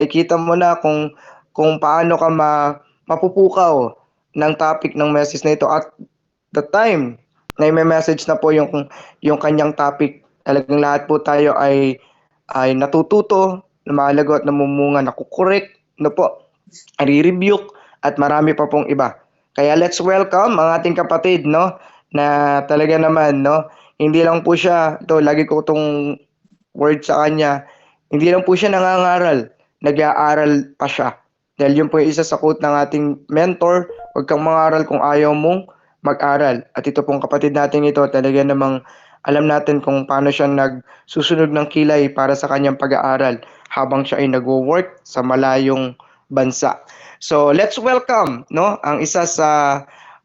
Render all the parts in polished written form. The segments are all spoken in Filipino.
makikita mo na kung paano ka mapupukaw ng topic ng message na ito at the time na may message na po yung kanyang topic, talagang lahat po tayo ay natututo, lumalago at namumunga, nakukorek, no po, re-rebuke at marami pa pong iba. Kaya let's welcome ang ating kapatid, no, na talaga naman, no, hindi lang po siya, ito lagi ko itong word sa kanya, hindi lang po siya nangangaral, nag-aaral pa siya. Dahil yun po yung isa sa quote ng ating mentor, huwag kang mangaral kung ayaw mong mag-aral. At ito pong kapatid natin ito, talaga namang alam natin kung paano siya nagsusunod ng kilay para sa kanyang pag-aaral habang siya ay nagwo-work sa malayong bansa. So, let's welcome, no, ang isa sa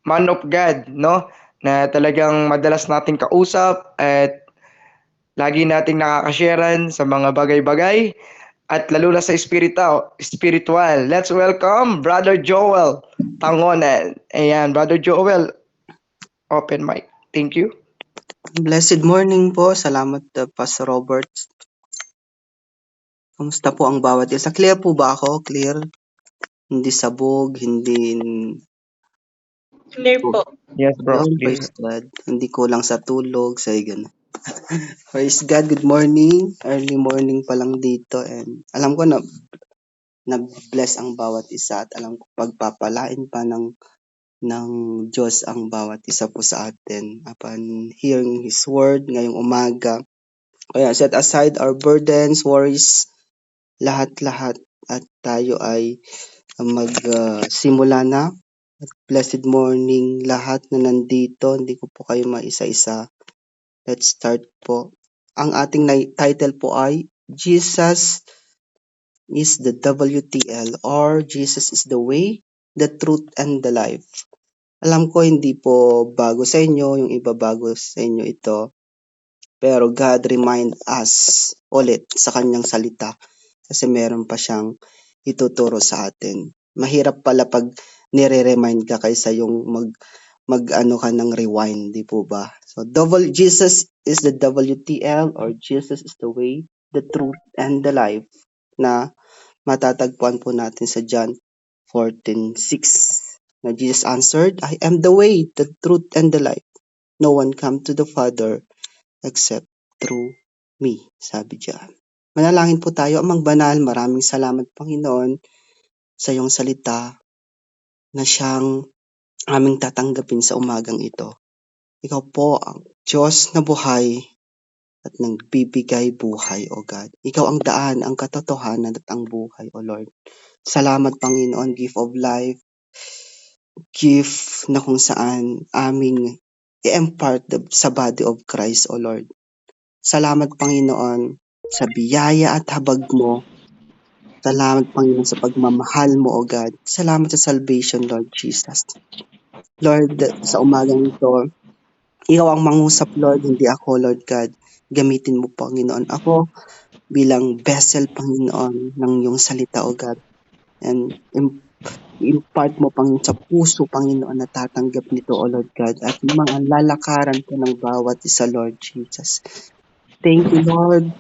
man of God, no, na talagang madalas nating kausap at lagi nating nakakasharean sa mga bagay-bagay at lalo na sa spiritual. Let's welcome Brother Joel Tangonan. Ayan, Brother Joel, open mic. Thank you. Blessed morning po. Salamat, Pastor Robert. Kamusta po ang bawat isa? Clear po ba ako? Clear? Hindi sabog, hindi... Clear po. Yes, bro. Yun, praise God. Hindi kulang sa tulog, sa ganun. Praise God, good morning. Early morning pa lang dito. And alam ko na bless ang bawat isa at alam ko pagpapalain pa ng Diyos ang bawat isa po sa atin upon hearing His word ngayong umaga. Kaya set aside our burdens, worries, lahat-lahat at tayo ay magsimula na. At blessed morning lahat na nandito. Hindi ko po kayo maisa-isa. Let's start po. Ang ating title po ay Jesus is the WTL or Jesus is the way, the truth, and the life. Alam ko hindi po bago sa inyo, yung iba bago sa inyo ito. Pero God remind us ulit sa kanyang salita kasi meron pa siyang ituturo sa atin. Mahirap pala pag nire-remind ka kaysa yung mag-ano ka ng rewind, di po ba? So, Jesus is the WTL or Jesus is the way, the truth, and the life na matatagpuan po natin sa John 14:6. Na Jesus answered, I am the way, the truth, and the life. No one come to the Father except through me, sabi diyan. Manalangin po tayo, Amang Banal, maraming salamat Panginoon sa iyong salita na siyang aming tatanggapin sa umagang ito. Ikaw po ang Diyos na buhay at nagbibigay buhay, O God. Ikaw ang daan, ang katotohanan at ang buhay, O Lord. Salamat Panginoon, gift of life, gift na kung saan aming i-impart sa body of Christ, O Lord. Salamat Panginoon sa biyaya at habag mo. Salamat Panginoon sa pagmamahal mo, O God. Salamat sa salvation, Lord Jesus. Lord, sa umagang ito, ikaw ang mangusap, Lord, hindi ako, Lord God. Gamitin mo, Panginoon, ako bilang vessel, Panginoon, ng iyong salita, O God. And i-impart mo, Panginoon, sa puso, Panginoon, na tatanggap nito, O Lord God. At mga lalakaran ko ng bawat isa, Lord Jesus. Thank you, Lord.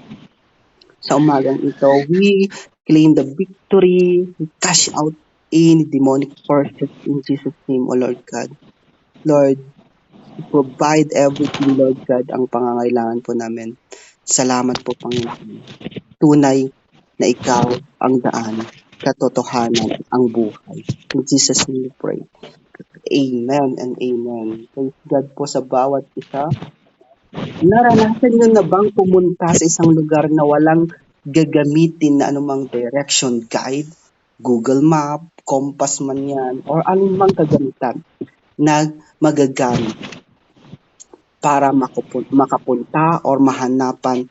Sa umagang ito, we claim the victory. We cash out any demonic forces in Jesus' name, O Lord God. Lord, provide everything, Lord God, ang pangangailangan po namin. Salamat po, Panginoon. Tunay na ikaw ang daan, katotohanan, ang buhay. In Jesus' name we pray. Amen and amen. Praise God po sa bawat isa. Naranasan nyo na bang pumunta sa isang lugar na walang gagamitin na anumang direction guide, Google Map, compass man yan, or anumang kagamitan na magagamit para makapunta or mahanapan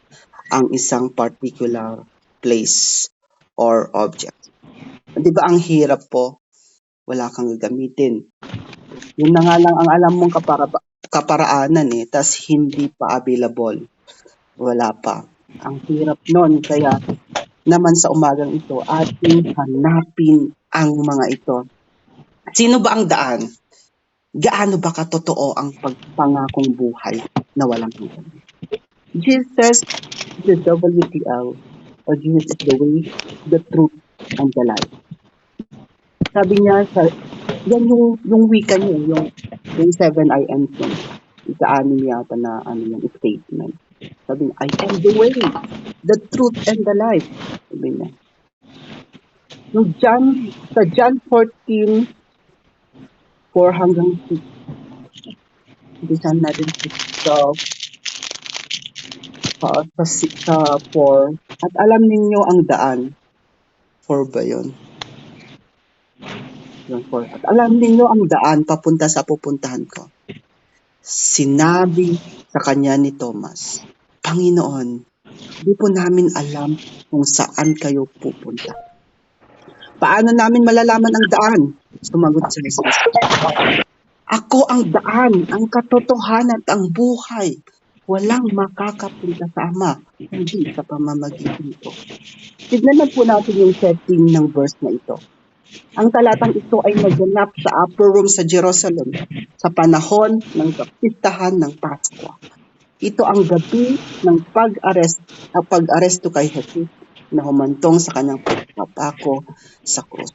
ang isang particular place or object. Di ba ang hirap po? Wala kang gagamitin. Yun na nga lang ang alam mong kaparaanan tas hindi pa available. Wala pa. Ang hirap nun. Kaya naman sa umagang ito, ating hanapin ang mga ito. Sino ba ang daan? Gaano ba katotoo ang pagpangakong buhay na walang hanggan? Jesus is the WTL or Jesus is the way, the truth, and the life. Sabi niya, yan yung wika niya, yung 7 I am yun. Ika-anim yata na yung statement. Sabi niya, I am the way, the truth, and the life. Sabi niya. Yung sa John 14, 4 hanggang 6. Bisan natin sa 4. At alam ninyo ang daan. 4 ba yun? Yung 4. At alam ninyo ang daan papunta sa pupuntahan ko. Sinabi sa kanya ni Thomas, Panginoon, di po namin alam kung saan kayo pupunta. Paano namin malalaman ang daan? Sumagot si Jesus. Ako ang daan, ang katotohanan at ang buhay. Walang makakapunta sa Ama, hindi sa pamamagitan ko. Tignan na po natin yung setting ng verse na ito. Ang talatang ito ay naganap sa upper room sa Jerusalem sa panahon ng kapistahan ng Pasko. Ito ang gabi ng pag-aresto kay Jesus na humantong sa kanyang pagpapako sa krus.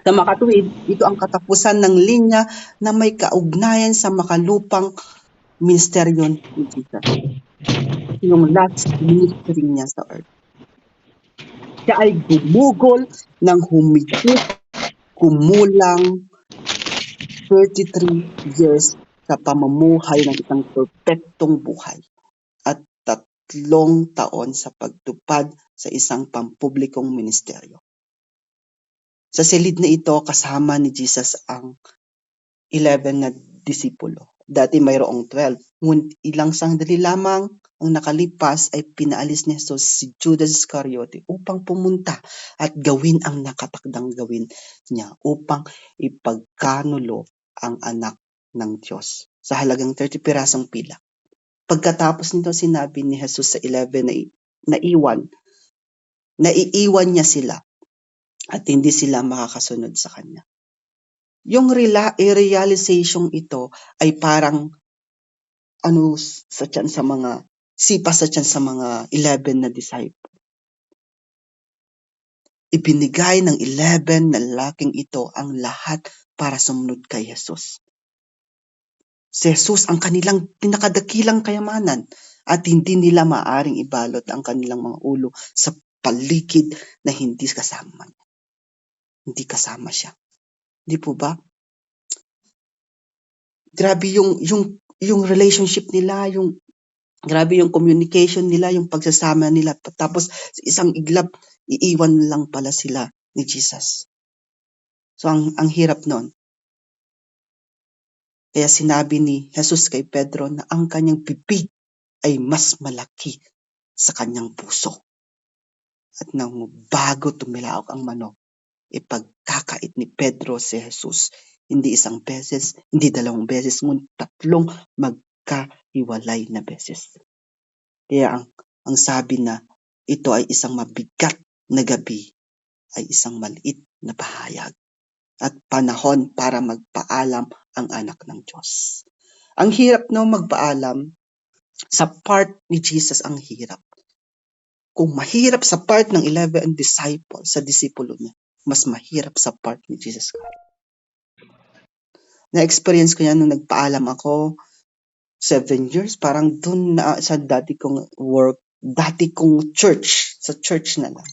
Sa makatuwid, ito ang katapusan ng linya na may kaugnayan sa makalupang ministeryo ni Jesus. Yung last ministry niya sa earth. Siya ay gumugol ng humigit kumulang 33 years sa pamumuhay ng isang perpektong buhay at 3 taon sa pagtupad sa isang pampublikong ministeryo. Sa silid na ito, kasama ni Jesus ang 11 na disipulo. Dati mayroong 12. Ngunit ilang sandali lamang ang nakalipas ay pinaalis ni Jesus si Judas Iscariote upang pumunta at gawin ang nakatakdang gawin niya upang ipagkanulo ang anak ng Diyos sa halagang 30 pirasong pila. Pagkatapos nito sinabi ni Jesus sa 11 na iiwan niya sila at hindi sila makakasunod sa kanya. Yung realization ito ay parang sipa sa tiyan sa mga 11 na disciple. Ibinigay ng 11 na lalaking ito ang lahat para sumunod kay Jesus. Si Jesus ang kanilang pinakadakilang kayamanan at hindi nila maaring ibalot ang kanilang mga ulo sa paligid na hindi kasama. Hindi kasama siya. Di po ba? Grabe yung relationship nila, grabe yung communication nila, yung pagsasama nila. Tapos sa isang iglap, iiwan lang pala sila ni Jesus. So ang hirap nun. Kaya sinabi ni Jesus kay Pedro na ang kanyang bibig ay mas malaki sa kanyang puso. At nang bago tumilaok ang manok, ipagkakait ni Pedro si Jesus. Hindi isang beses, hindi 2 beses, ngunit 3 magkahiwalay na beses. Kaya ang sabi na ito ay isang mabigat na gabi ay isang maliit na pahayag at panahon para magpaalam ang anak ng Diyos. Ang hirap magpaalam sa part ni Jesus ang hirap. Kung mahirap sa part ng 11 disciples, sa disipulo niya, mas mahirap sa part ni Jesus Christ. Na-experience ko yan nung nagpaalam ako 7 years, parang dun na sa dati kong work, dati kong church, sa church na lang.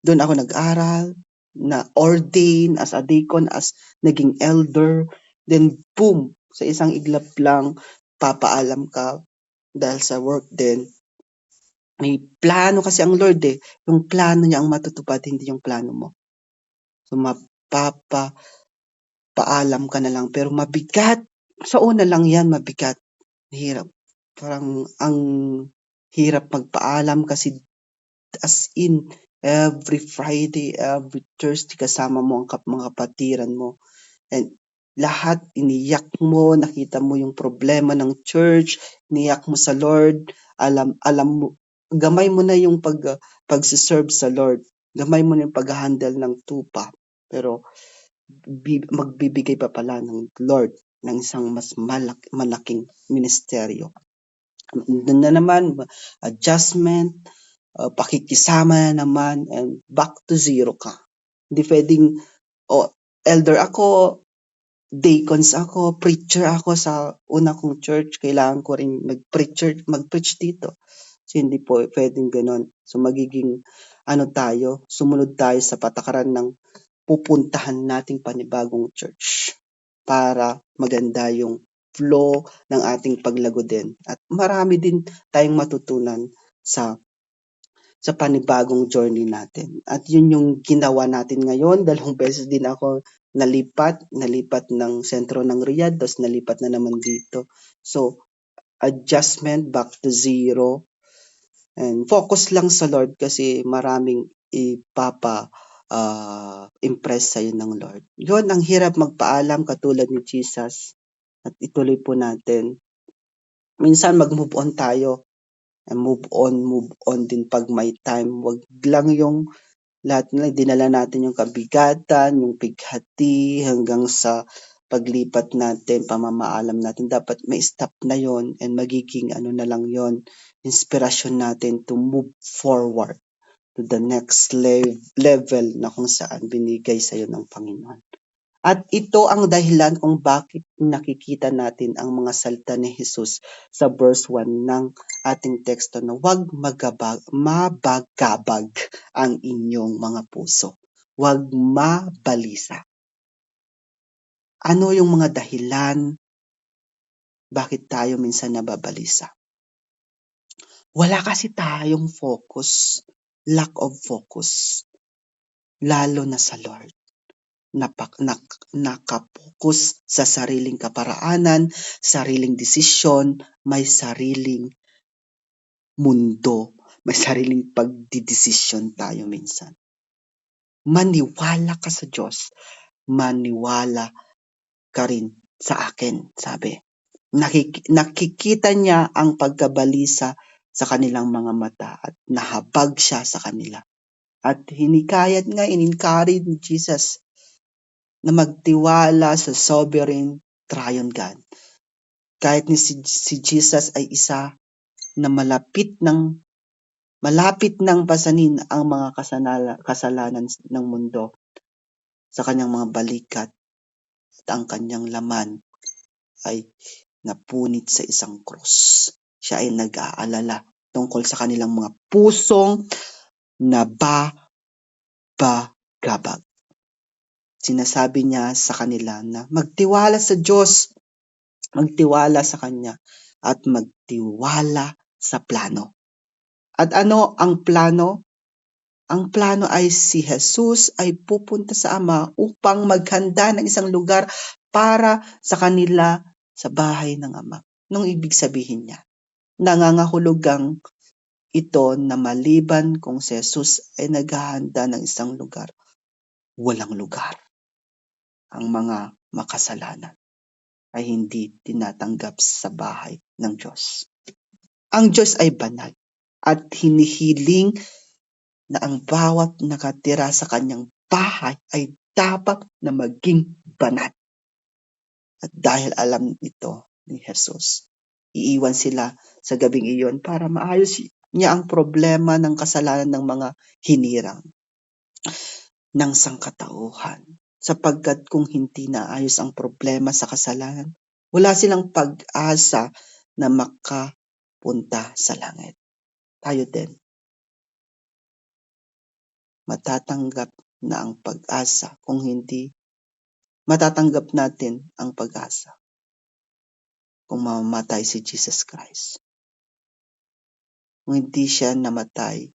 Doon ako nag-aral, na ordain as a deacon, as naging elder, then boom, sa isang iglap lang, papaalam ka dahil sa work din. May plano kasi ang Lord yung plano niya ang matutupad, hindi yung plano mo. So paalam ka na lang, pero mabigat. Sa una lang yan, mabigat. Hirap. Parang ang hirap magpaalam kasi as in, every Friday, every Thursday, kasama mo ang mga kapatiran mo. And lahat, iniyak mo, nakita mo yung problema ng church, iniyak mo sa Lord, alam mo, gamay mo na yung pag-serve sa Lord. Gamay mo na yung pag-handle ng tupa. Pero magbibigay pa pala ng Lord ng isang mas malaking ministeryo. Doon na naman, adjustment, pakikisama na naman, and back to zero ka. Hindi pwedeng, elder ako, deacons ako, preacher ako sa una kong church, kailangan ko rin mag-preach dito. So, hindi po pwedeng ganon. So, magiging, sumunod tayo sa patakaran ng pupuntahan nating panibagong church para maganda yung flow ng ating paglago din. At marami din tayong matutunan sa panibagong journey natin. At yun yung ginawa natin ngayon. 2 beses din ako nalipat ng sentro ng Riyadh, tapos nalipat na naman dito. So, adjustment back to zero. And focus lang sa Lord kasi maraming impress sa'yo ng Lord. Yun, ang hirap magpaalam katulad ni Jesus. At ituloy po natin. Minsan mag-move on tayo. And move on din pag may time. Wag lang yung lahat na dinala natin yung kabigatan, yung pighati, hanggang sa paglipat natin, pamamaalam natin. Dapat may stop na yon, and magiging na lang yon, inspirasyon natin to move forward to the next level na kung saan binigay sa'yo ng Panginoon. At ito ang dahilan kung bakit nakikita natin ang mga salita ni Jesus sa verse 1 ng ating teksto na huwag mabagabag ang inyong mga puso. Huwag mabalisa. Ano yung mga dahilan bakit tayo minsan nababalisa? Wala kasi tayong focus, lack of focus, lalo na sa Lord. Nakapokus sa sariling kaparaanan, sariling desisyon, may sariling mundo, may sariling pagdidesisyon tayo minsan. Maniwala ka sa Diyos, maniwala ka rin sa akin, sabi. Nakikita niya ang pagkabalisa sa kanilang mga mata at nahabag siya sa kanila. At in-encourage ni Jesus na magtiwala sa sovereign triune God. Kahit ni si Jesus ay isa na malapit ng pasanin ang mga kasalanan ng mundo sa kanyang mga balikat, at ang kanyang laman ay napunit sa isang krus. Siya ay nag-aalala tungkol sa kanilang mga pusong nababagabag. Sinasabi niya sa kanila na magtiwala sa Diyos, magtiwala sa Kanya, at magtiwala sa plano. At ano ang plano? Ang plano ay si Jesus ay pupunta sa Ama upang maghanda ng isang lugar para sa kanila sa bahay ng Ama. Nung ibig sabihin niya, nangangahulugang ito na maliban kung si Jesus ay naghahanda ng isang lugar, walang lugar. Ang mga makasalanan ay hindi tinatanggap sa bahay ng Diyos. Ang Diyos ay banal at hinihiling na ang bawat nakatira sa kanyang bahay ay dapat na maging banal. At dahil alam ito ni Jesus, iiwan sila sa gabing iyon para maayos niya ang problema ng kasalanan ng mga hinirang ng sangkatauhan. Sapagkat kung hindi naayos ang problema sa kasalanan, wala silang pag-asa na makapunta sa langit. Tayo din, matatanggap na ang pag-asa kung hindi matatanggap natin ang pag-asa kung mamamatay si Jesus Christ. Kung hindi siya namatay,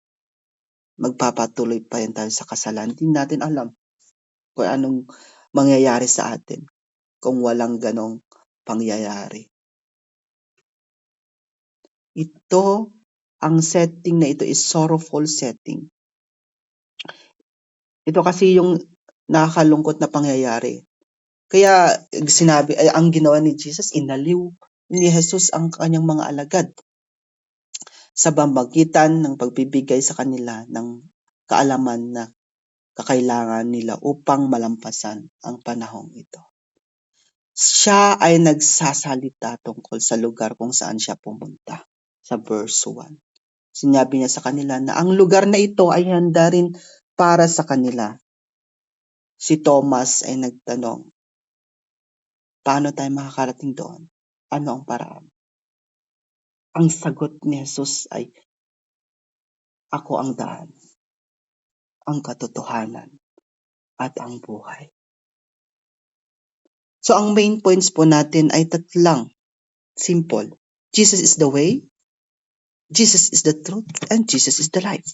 magpapatuloy pa rin tayo sa kasalanan. Hindi natin alam kung anong mangyayari sa atin kung walang ganong pangyayari. Ito, ang setting na ito is sorrowful setting. Ito kasi yung nakakalungkot na pangyayari. Kaya ang ginawa ni Jesus, inaliw ni Jesus ang kanyang mga alagad sa pamamagitan ng pagbibigay sa kanila ng kaalaman na kakailangan nila upang malampasan ang panahong ito. Siya ay nagsasalita tungkol sa lugar kung saan siya pumunta sa verse 1. Sinabi niya sa kanila na ang lugar na ito ay handa rin para sa kanila. Si Thomas ay nagtanong, paano tayo makakarating doon? Ano ang paraan? Ang sagot ni Jesus ay, ako ang daan, ang katotohanan, at ang buhay. So ang main points po natin ay tatlang. Simple. Jesus is the way, Jesus is the truth, and Jesus is the life.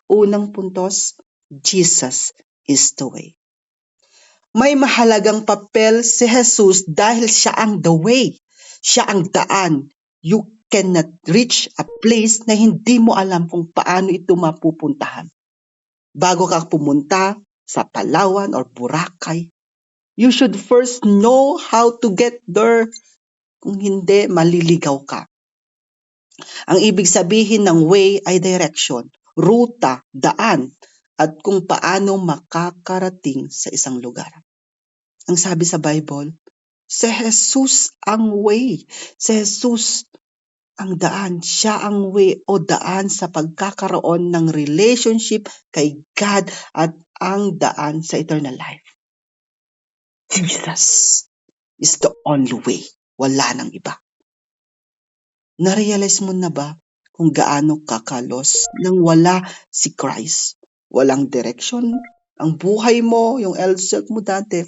Unang puntos, Jesus is the way. May mahalagang papel si Jesus dahil siya ang the way. Siya ang daan. You cannot reach a place na hindi mo alam kung paano ito mapupuntahan. Bago ka pumunta sa Palawan or Boracay, you should first know how to get there. Kung hindi, maliligaw ka. Ang ibig sabihin ng way ay direction, ruta, daan, at kung paano makakarating sa isang lugar. Ang sabi sa Bible, si Jesus ang way. Si Jesus ang daan. Siya ang way o daan sa pagkakaroon ng relationship kay God at ang daan sa eternal life. Jesus is the only way. Wala nang iba. Narealize mo na ba kung gaano kakalos nang wala si Christ? Walang direction. Ang buhay mo, yung self mo dati.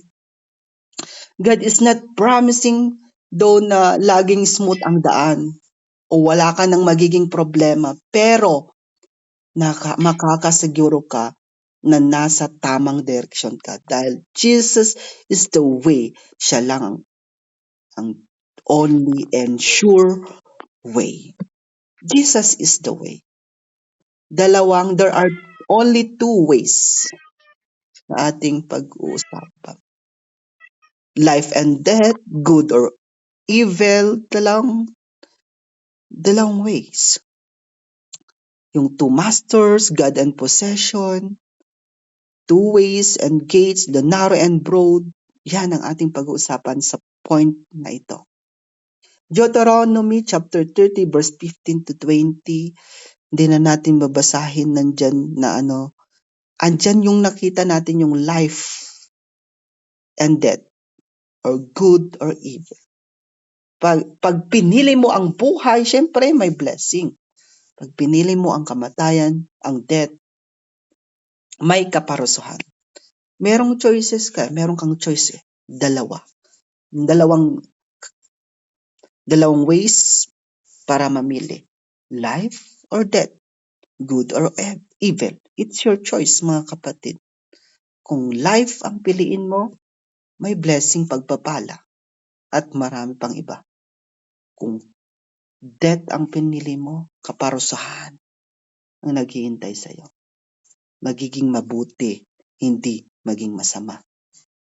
God is not promising daw na laging smooth ang daan o wala ka ng magiging problema. Pero makakasiguro ka na nasa tamang direction ka dahil Jesus is the way. Siya lang ang only and sure way. Jesus is the way. There are only two ways na ating pag-uusapan. Life and death, good or evil, dalawang ways. Yung two masters, God and possession, two ways and gates, the narrow and broad, yan ang ating pag-uusapan sa point na ito. Deuteronomy chapter 30 verse 15 to 20, hindi na natin babasahin nandyan na andyan yung nakita natin yung life and death, or good or evil. Pag pinili mo ang buhay, syempre may blessing. Pag pinili mo ang kamatayan, ang death, may kaparusahan. Merong choices ka, meron kang choice. Dalawang ways para mamili. Life or death, good or evil. It's your choice, mga kapatid. Kung life ang piliin mo, may blessing, pagpapala, at marami pang iba. Kung death ang pinili mo, kaparusahan ang naghihintay sa'yo. Magiging mabuti, hindi maging masama,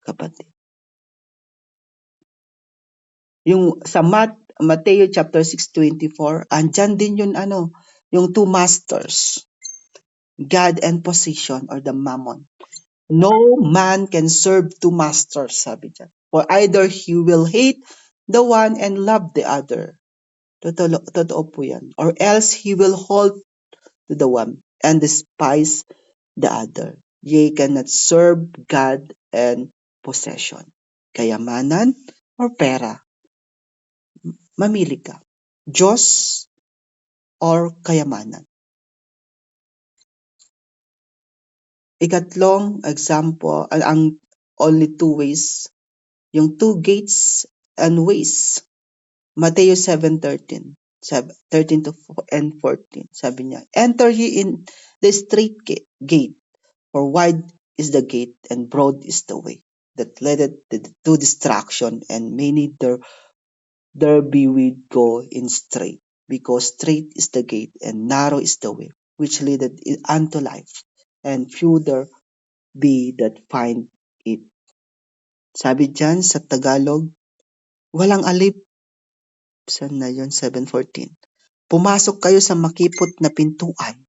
kapatid. Yung sa Matthew chapter 6:24, andyan din yung two masters, God and possession or the mammon. No man can serve two masters, sabi dyan. For either he will hate the one and love the other. Totoo po yan. Or else he will hold to the one and despise the other. Ye cannot serve God and possession. Kayamanan or pera. Mamili ka. Diyos or kayamanan. Ikatlong example, ang only two ways, yung two gates and ways. Matthew 7:13, 13 to 14, sabi niya, enter ye in the straight gate, for wide is the gate and broad is the way that leadeth to destruction, and many there be we go in straight, because straight is the gate and narrow is the way which leadeth unto life, and few there be that find it. Sabi dyan sa Tagalog, walang alip. Saan na yun? 7:14. Pumasok kayo sa makipot na pintuan,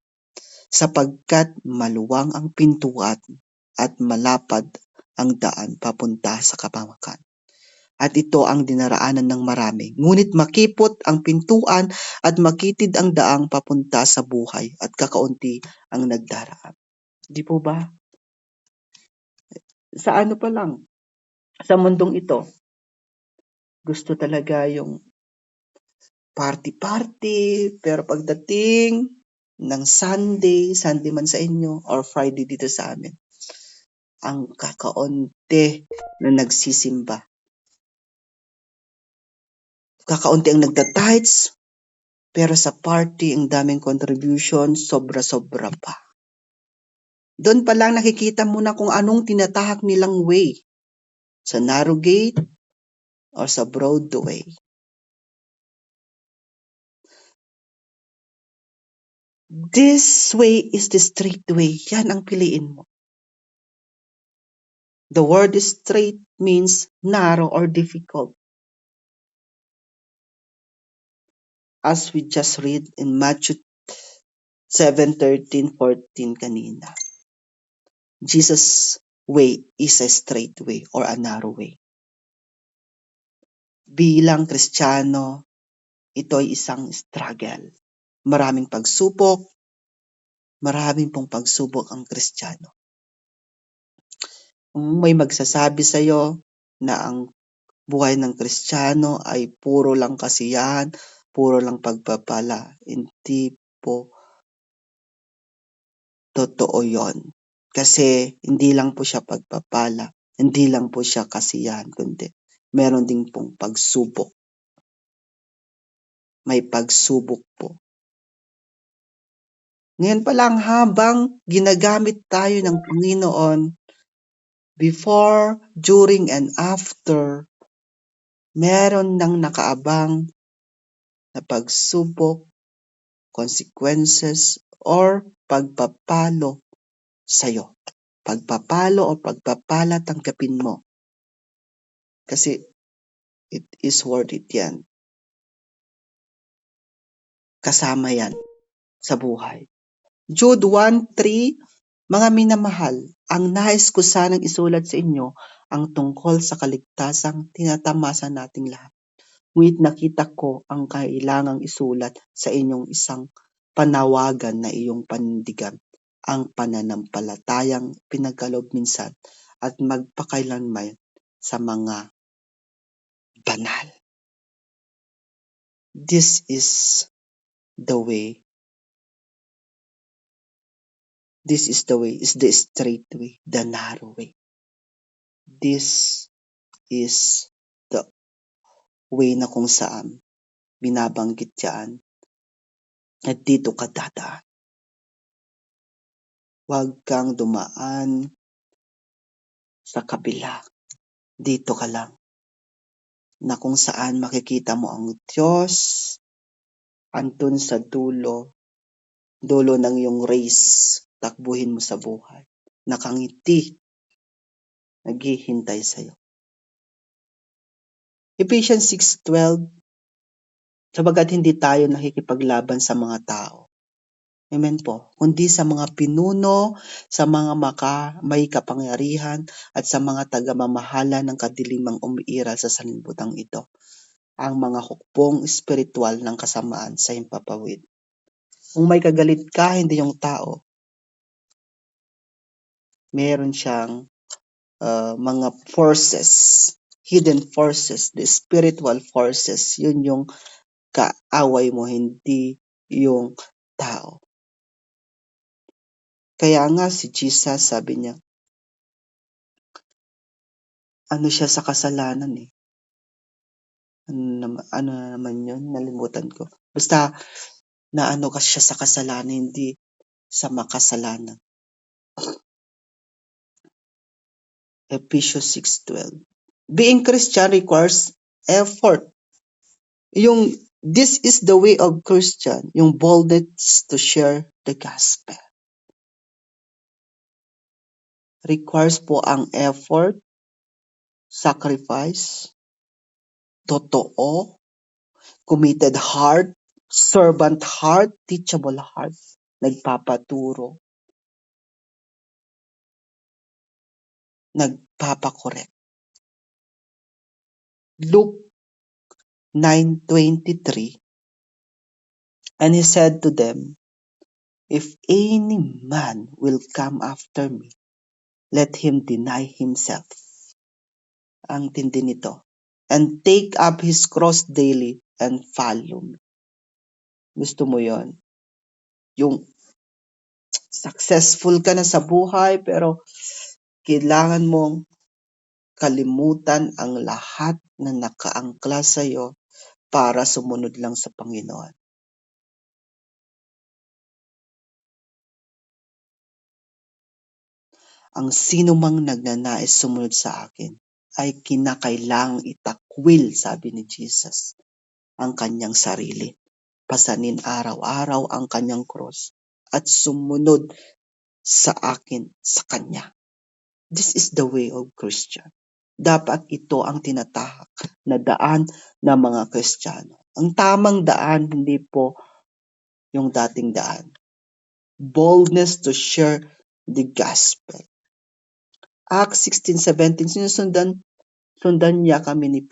sapagkat maluwang ang pintuan at malapad ang daan papunta sa kapamakan. at ito ang dinaraanan ng marami. Ngunit makipot ang pintuan at makitid ang daang papunta sa buhay at kakaunti ang nagdaraan. Di po ba? Sa ano pa lang, sa mundong ito, gusto talaga yung party-party, pero pagdating ng Sunday man sa inyo or Friday dito sa amin, ang kakaunti na nagsisimba. Kakaunti ang nagda-tithes, pero sa party, ang daming contribution, sobra-sobra pa. Doon pa lang nakikita mo na kung anong tinatahak nilang way. Sa narrow gate or sa broad way. This way is the straight way. Yan ang piliin mo. The word straight means narrow or difficult. As we just read in Matthew 7:13-14 kanina. Jesus' way is a straight way or a narrow way. Bilang Kristiyano, ito ay isang struggle. Maraming pagsubok, maraming pong pagsubok ang Kristiyano. Kung may magsasabi sa iyo na ang buhay ng Kristiyano ay puro lang kasiyahan, puro lang pagpapala, hindi po totoo yon. Kasi hindi lang po siya pagpapala, hindi lang po siya kasiyahan, kundi meron din pong pagsubok. May pagsubok po. Ngayon pa lang habang ginagamit tayo ng Panginoon, before, during, and after, meron nang nakaabang na pagsubok, consequences, or pagpapalo sa'yo. Pagpapalo o pagpapala tanggapin mo. Kasi it is worth it yan. Kasama yan sa buhay. Jude 1:3, mga minamahal, ang nais ko sanang isulat sa inyo ang tungkol sa kaligtasang tinatamasa nating lahat. Ngunit nakita ko ang kailangang isulat sa inyong isang panawagan na iyong panindigan, ang pananampalatayang pinagkaloob minsan at magpakailanman sa mga banal. This is the way. This is the way, is the straight way, the narrow way. This is the way na kung saan binabanggit yan at dito ka dadaan. Huwag kang dumaan sa kabila. Dito ka lang. Na kung saan makikita mo ang Diyos andun sa dulo ng iyong race, takbuhin mo sa buhay. Nakangiti, naghihintay sa'yo. Ephesians 6:12, sabagat hindi tayo nakikipaglaban sa mga tao. Amen po. Kundi sa mga pinuno, sa mga may kapangyarihan, at sa mga tagamamahala ng kadilimang umiiral sa sanlibutan ito. Ang mga hukbong espiritual ng kasamaan sa himpapawid. Kung may kagalit ka, hindi yung tao. Meron siyang mga forces, hidden forces, the spiritual forces. Yun yung kaaway mo, hindi yung tao. Kaya nga si Jesus sabi niya, ano siya sa kasalanan eh. Ano naman yun? Nalimutan ko. Basta na ano ka siya sa kasalanan, hindi sa makasalanan. Ephesians 6:12. Being Christian requires effort. Yung this is the way of Christian, yung boldness to share the gospel. Requires po ang effort, sacrifice, totoo, committed heart, servant heart, teachable heart, nagpapaturo, nagpapakorek. Luke 9:23, and he said to them, "If any man will come after me, let him deny himself." Ang tindi nito. "And take up his cross daily and follow me." Gusto mo yon? Yung successful ka na sa buhay pero kailangan mong kalimutan ang lahat na nakaangkla sa'yo para sumunod lang sa Panginoon. Ang sino mang nagnanais sumunod sa akin ay kinakailangang itakwil, sabi ni Jesus, ang kanyang sarili. Pasanin araw-araw ang kanyang cross at sumunod sa akin sa kanya. This is the way of Christian. Dapat ito ang tinatahak na daan ng mga Kristiyano. Ang tamang daan, hindi po yung dating daan. Boldness to share the gospel. Acts 16:17, sundan niya kami ni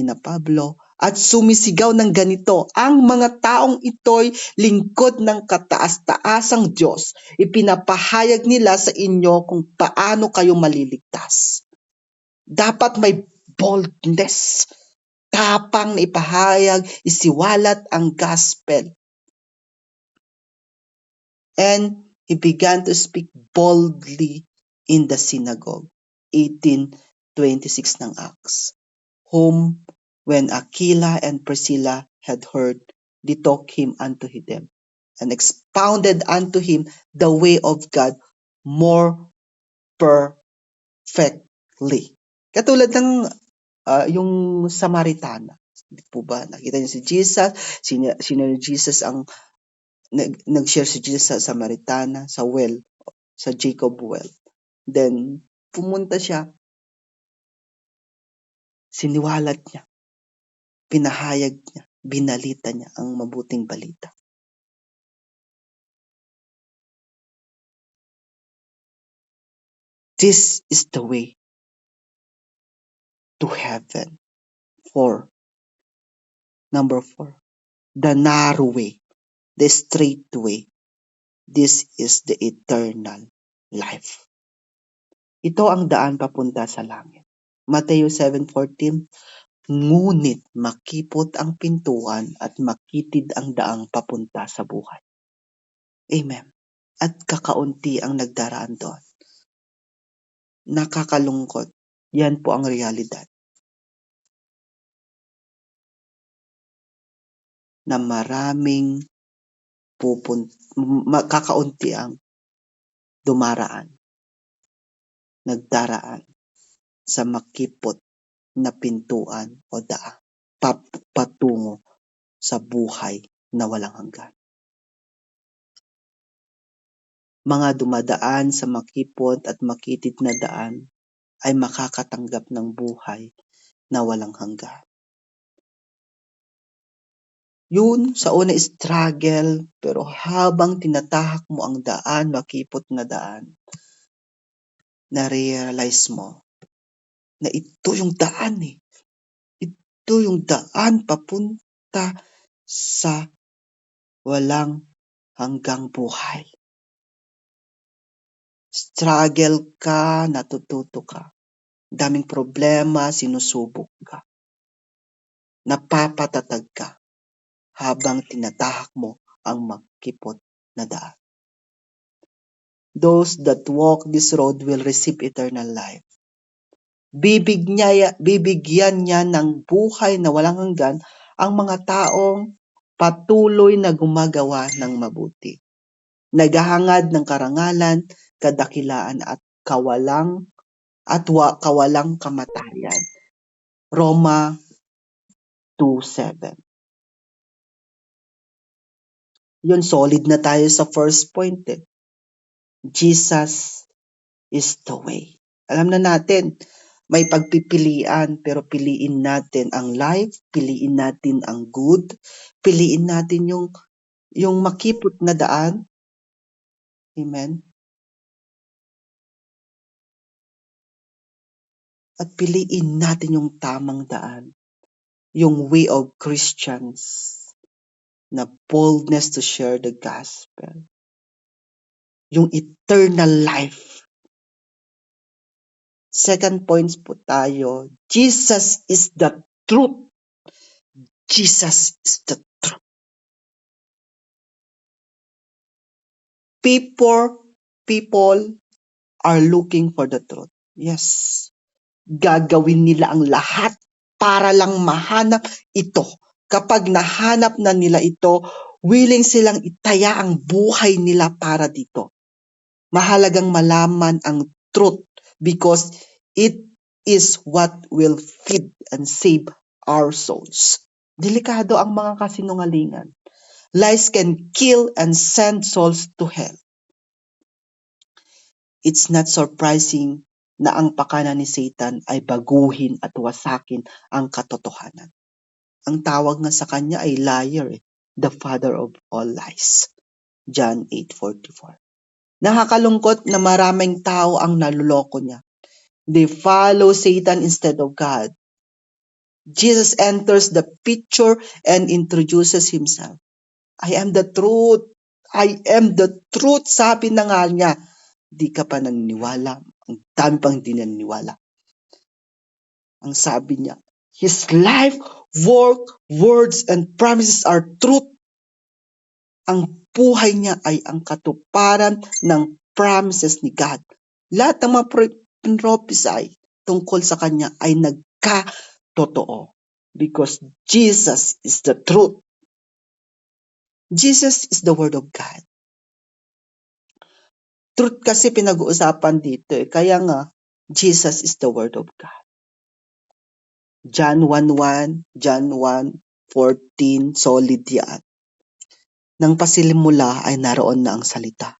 na Pablo at sumisigaw ng ganito, "Ang mga taong ito'y lingkod ng kataas-taasang Diyos. Ipinapahayag nila sa inyo kung paano kayo maliligtas." Dapat may boldness, tapang na ipahayag, isiwalat ang gospel. And he began to speak boldly in the synagogue. 18:26 ng Acts. Whom, when Aquila and Priscilla had heard, they took him unto them, and expounded unto him the way of God more perfectly. Katulad ng yung Samaritana. Di po ba? Nakita niyo si Jesus, sino ni Jesus ang nag-share si Jesus sa Samaritana, sa well, sa Jacob well. Then, pumunta siya, siniwalat niya, pinahayag niya, binalita niya ang mabuting balita. This is the way to heaven. Number 4, the narrow way, the straight way. This is the eternal life. Ito ang daan papunta sa langit. Mateo 7:14, ngunit makipot ang pintuan at makitid ang daang papunta sa buhay. Amen. At kakaunti ang nagdaraan doon. Nakakalungkot. Yan po ang realidad. Na maraming kakaunti ang dumaraan, nagdaraan sa makipot na pintuan o daan patungo sa buhay na walang hanggan. Mga dumadaan sa makipot at makitid na daan ay makakatanggap ng buhay na walang hanggan. Yun, sa una struggle, pero habang tinatahak mo ang daan, makipot na daan, na-realize mo na ito yung daan eh. Ito yung daan papunta sa walang hanggang buhay. Struggle ka, natututo ka. Daming problema, sinusubok ka. Napapatatag ka habang tinatahak mo ang makipot na daan. Those that walk this road will receive eternal life. Bibigyan niya ng buhay na walang hanggan ang mga taong patuloy na gumagawa ng mabuti. Naghahangad ng karangalan, kadakilaan at kawalang kamatayan. Roma 2:7. Yun, solid na tayo sa first point eh. Jesus is the way. Alam na natin, may pagpipilian, pero piliin natin ang life, piliin natin ang good, piliin natin yung makipot na daan. Amen? At piliin natin yung tamang daan. yung way of Christians na boldness to share the gospel, yung eternal life. Second points po tayo, Jesus is the truth. Jesus is the truth. People are looking for the truth. Yes. Gagawin nila ang lahat para lang mahanap ito. Kapag nahanap na nila ito, willing silang itaya ang buhay nila para dito. Mahalagang malaman ang truth because it is what will feed and save our souls. Delikado ang mga kasinungalingan. Lies can kill and send souls to hell. It's not surprising na ang pakana ni Satan ay baguhin at wasakin ang katotohanan. Ang tawag nga sa kanya ay liar, the father of all lies. John 8:44. Nakakalungkot na maraming tao ang naluloko niya. They follow Satan instead of God. Jesus enters the picture and introduces himself. I am the truth. I am the truth. Sabi na nga niya, di ka pa naniniwala. Ang dami pang di naniniwala. Ang sabi niya, His life, work, words, and promises are truth. Ang buhay niya ay ang katuparan ng promises ni God. Lahat ng mga prophecy tungkol sa kanya ay nagkatotoo. Because Jesus is the truth. Jesus is the Word of God. Truth kasi pinag-uusapan dito. Kaya nga, Jesus is the Word of God. John 1:1, John 1:14, solid yan. Nang pasilimula ay naroon na ang salita.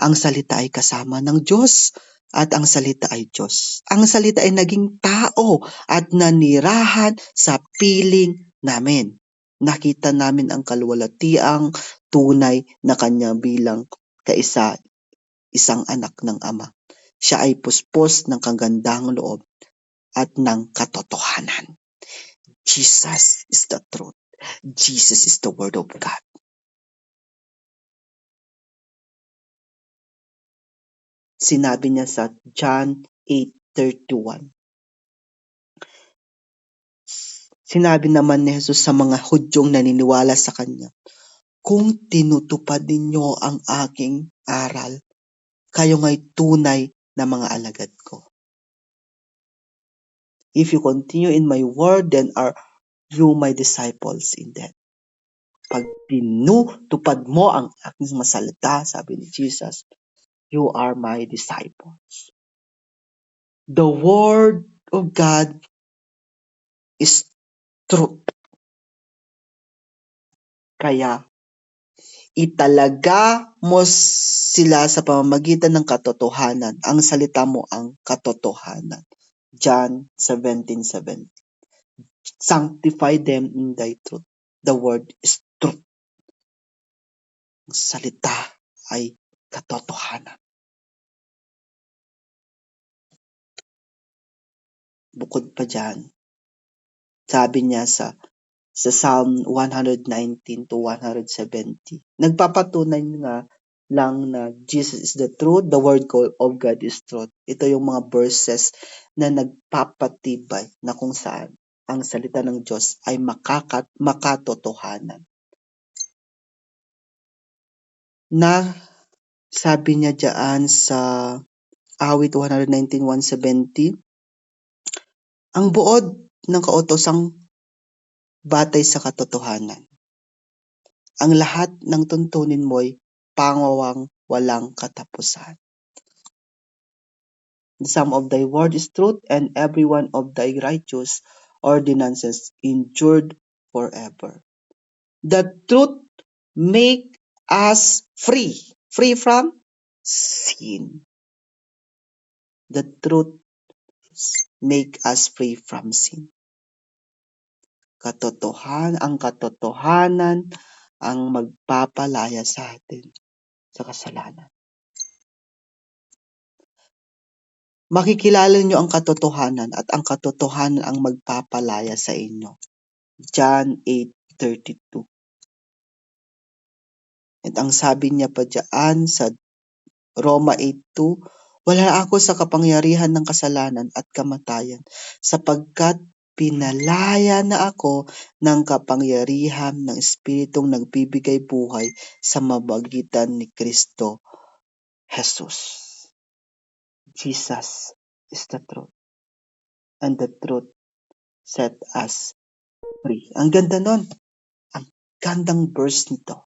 Ang salita ay kasama ng Diyos at ang salita ay Diyos. Ang salita ay naging tao at nanirahan sa piling namin. Nakita namin ang kaluwalhatiang tunay na kanya bilang isang anak ng Ama. Siya ay puspos ng kagandahang loob at ng katotohanan. Jesus is the truth. Jesus is the Word of God. Sinabi niya sa John 8:31. Sinabi naman ni Jesus sa mga Hudyong naniniwala sa kanya, kung tinutupad ninyo ang aking aral, kayo nga'y tunay na mga alagad ko. If you continue in my word, then are you my disciples indeed. Pag tinutupad mo ang aking masalita, sabi ni Jesus, you are my disciples. The word of God is truth. Kaya italaga mo sila sa pamamagitan ng katotohanan. Ang salita mo ang katotohanan. John 17:7. Sanctify them in thy truth. The word is truth. Ang salita ay katotohanan. Bukod pa dyan, sabi niya sa Psalm 119 to 170, nagpapatunay nga lang na Jesus is the truth, the word of God is truth. Ito yung mga verses na nagpapatibay na kung saan ang salita ng Diyos ay makatotohanan. Na sabi niya diyan sa awit 119:170, ang buod ng kautosang batay sa katotohanan. Ang lahat ng tuntunin mo'y pangawang walang katapusan. The sum of thy word is truth, and every one of thy righteous ordinances endured forever. The truth make us free. Free from sin. The truth make us free from sin. Ang katotohanan ang magpapalaya sa atin sa kasalanan. Makikilala niyo ang katotohanan at ang katotohanan ang magpapalaya sa inyo. John 8:32. At ang sabi niya pa diyan sa Roma 8:2, wala ako sa kapangyarihan ng kasalanan at kamatayan, sapagkat pinalaya na ako ng kapangyarihan ng Espiritong nagbibigay buhay sa mamagitan ni Kristo Jesus. Jesus is the truth, and the truth set us free. Ang ganda nun. Ang gandang verse nito.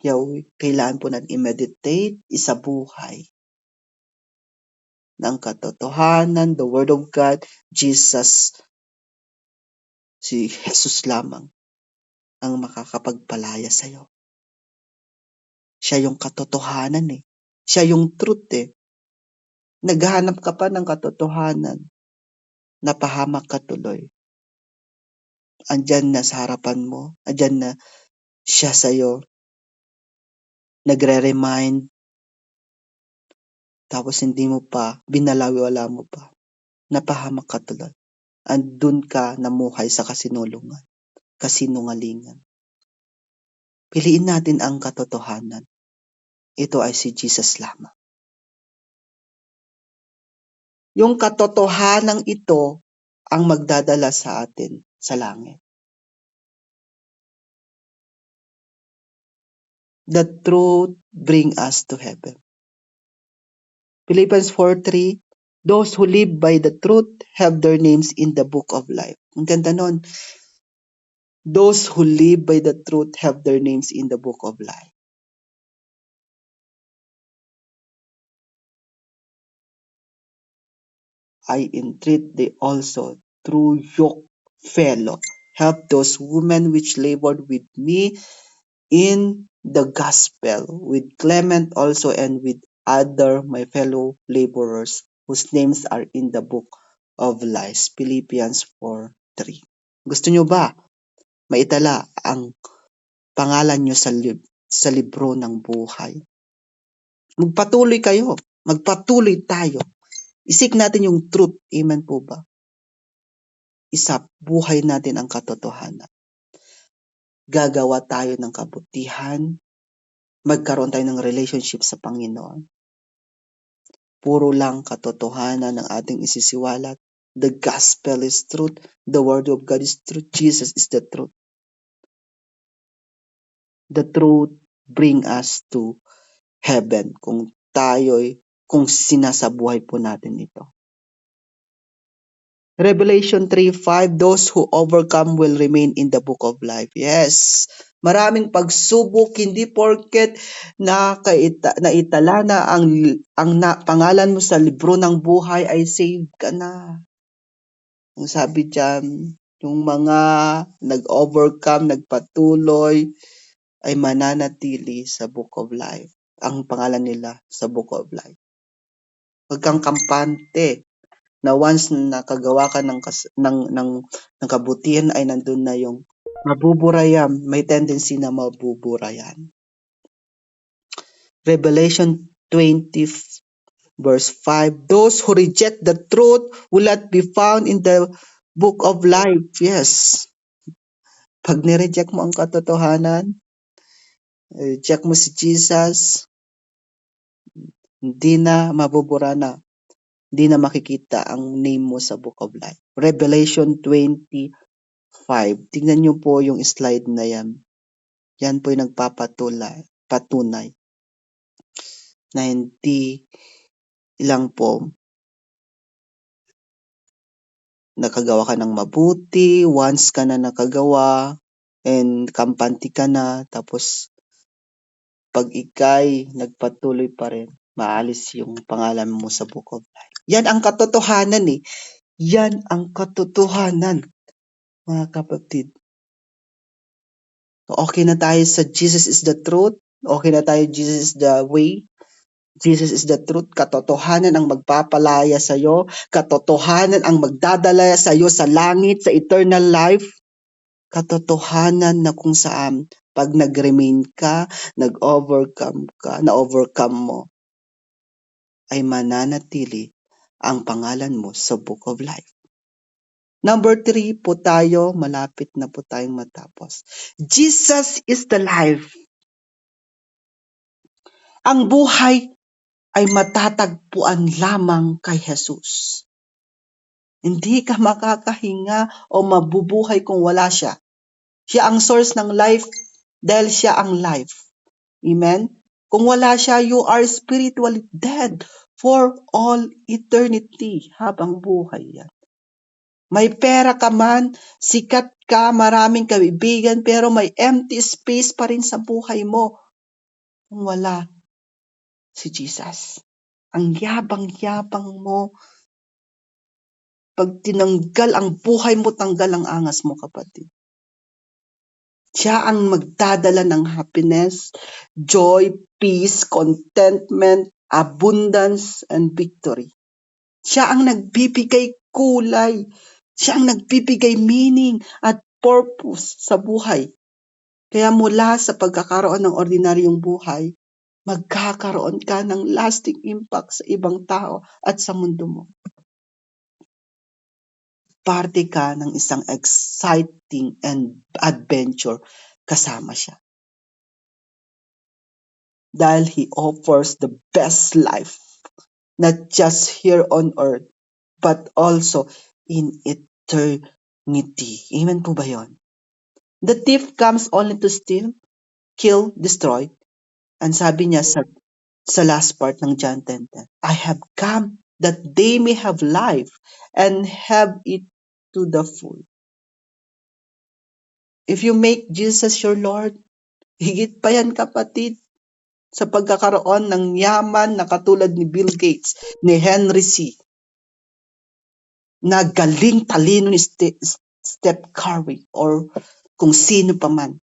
Kaya kailangan po natin i-meditate, isabuhay ng katotohanan, the Word of God, Jesus, si Jesus lamang ang makakapagpalaya sa'yo. Siya yung katotohanan eh. Siya yung truth eh. Naghahanap ka pa ng katotohanan, napahamak ka tuloy. Andyan na sa harapan mo, andyan na siya sa'yo, nagre-remind, tapos hindi mo pa, binalawiwala mo pa, napahamak ka tuloy. Andun ka namuhay sa kasinungalingan. Piliin natin ang katotohanan. Ito ay si Jesus lamang. Yung katotohanan ito ang magdadala sa atin sa langit. The truth bring us to heaven. Philippians 4:3, those who live by the truth have their names in the book of life. Ang ganda nun. Those who live by the truth have their names in the book of life. I entreat thee also through yoke fellow, help those women which labored with me in the gospel, with Clement also and with other my fellow laborers whose names are in the book of life. Philippians 4:3. Gusto nyo ba maitala ang pangalan nyo sa libro ng buhay? Magpatuloy kayo. Magpatuloy tayo. Isik natin yung truth. Amen po ba? Buhay natin ang katotohanan. Gagawa tayo ng kabutihan. Magkaroon tayo ng relationship sa Panginoon. Puro lang katotohanan ang ating isisiwalat. The gospel is truth. The word of God is truth. Jesus is the truth. The truth bring us to heaven kung sinasabuhay po natin ito. Revelation 3:5, those who overcome will remain in the book of life. Yes, maraming pagsubok, hindi porket naitala na ang pangalan mo sa libro ng buhay ay saved ka na. Ang sabi diyan, yung mga nag-overcome, nagpatuloy, ay mananatili sa book of life. Ang pangalan nila sa book of life. Huwag kang kampante na once nakagawa ka ng kabutihan ay nandun na yung mabuburayan, may tendency na mabuburayan. Revelation 20 verse 5, those who reject the truth will not be found in the book of life. Yes. Pag nireject mo ang katotohanan, reject mo si Jesus, hindi na mabubura na. Hindi na makikita ang name mo sa book of life. Revelation 20:5. Tingnan niyo po yung slide na yan. Yan po yung patunay na hindi lang po nakagawa ka ng mabuti, once ka na nakagawa, and kampante ka na, tapos pag ikay nagpatuloy pa rin, maalis yung pangalan mo sa book of life. Yan ang katotohanan eh. Yan ang katotohanan, mga kapatid. Okay na tayo sa Jesus is the truth. Okay na tayo, Jesus is the way. Jesus is the truth. Katotohanan ang magpapalaya sa iyo. Katotohanan ang magdadala sa iyo sa langit, sa eternal life. Katotohanan na kung saan pag nag-remain ka, na-overcome mo, ay mananatili ang pangalan mo sa book of life. Number 3 po tayo, malapit na po tayong matapos. Jesus is the life. Ang buhay ay matatagpuan lamang kay Jesus. Hindi ka makakahinga o mabubuhay kung wala siya. Siya ang source ng life dahil siya ang life. Amen? Kung wala siya, you are spiritually dead for all eternity habang buhay yan. May pera ka man, sikat ka, maraming kaibigan, pero may empty space pa rin sa buhay mo kung wala si Jesus. Ang yabang-yabang mo, pag tinanggal ang buhay mo, tanggal ang angas mo, kapatid. Siya ang magdadala ng happiness, joy, peace, contentment, abundance, and victory. Siya ang nagbibigay kulay. Siya ang nagbibigay meaning at purpose sa buhay. Kaya mula sa pagkakaroon ng ordinaryong buhay, magkakaroon ka ng lasting impact sa ibang tao at sa mundo mo. Parte ka ng isang exciting and adventure kasama siya. Dahil He offers the best life, not just here on earth, but also in eternity. Amen po ba yun? The thief comes only to steal, kill, destroy. And sabi niya sa last part ng John 10:10, I have come that they may have life and have it to the full. If you make Jesus your Lord, higit pa yan, kapatid, sa pagkakaroon ng yaman na katulad ni Bill Gates, ni Henry C., na galing talino ni Steph Curry or kung sino pa man.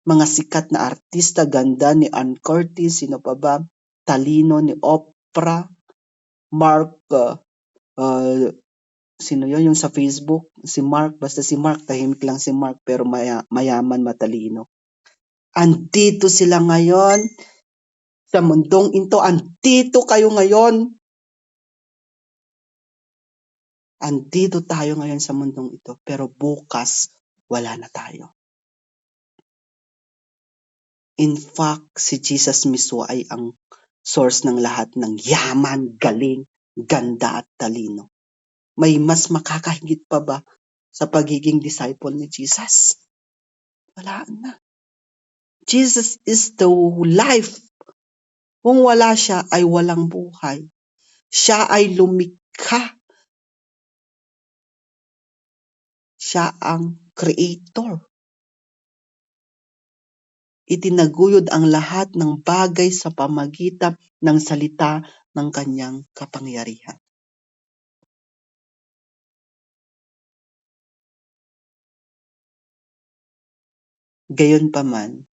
Mga sikat na artista, ganda ni Ann Curtis, sino pa ba? Talino ni Oprah, Mark, sino yun yung sa Facebook? Si Mark, basta si Mark, tahimik lang si Mark pero mayaman, matalino. Andito sila ngayon sa mundong ito, andito kayo ngayon. Andito tayo ngayon sa mundong ito, pero bukas wala na tayo. In fact, si Jesus mismo ay ang source ng lahat ng yaman, galing, ganda at talino. May mas makakahigit pa ba sa pagiging disciple ni Jesus? Wala na. Jesus is the life. Kung wala siya ay walang buhay. Siya ay lumikha. Siya ang creator. Itinaguyod ang lahat ng bagay sa pamagitan ng salita ng kanyang kapangyarihan. Gayunpaman,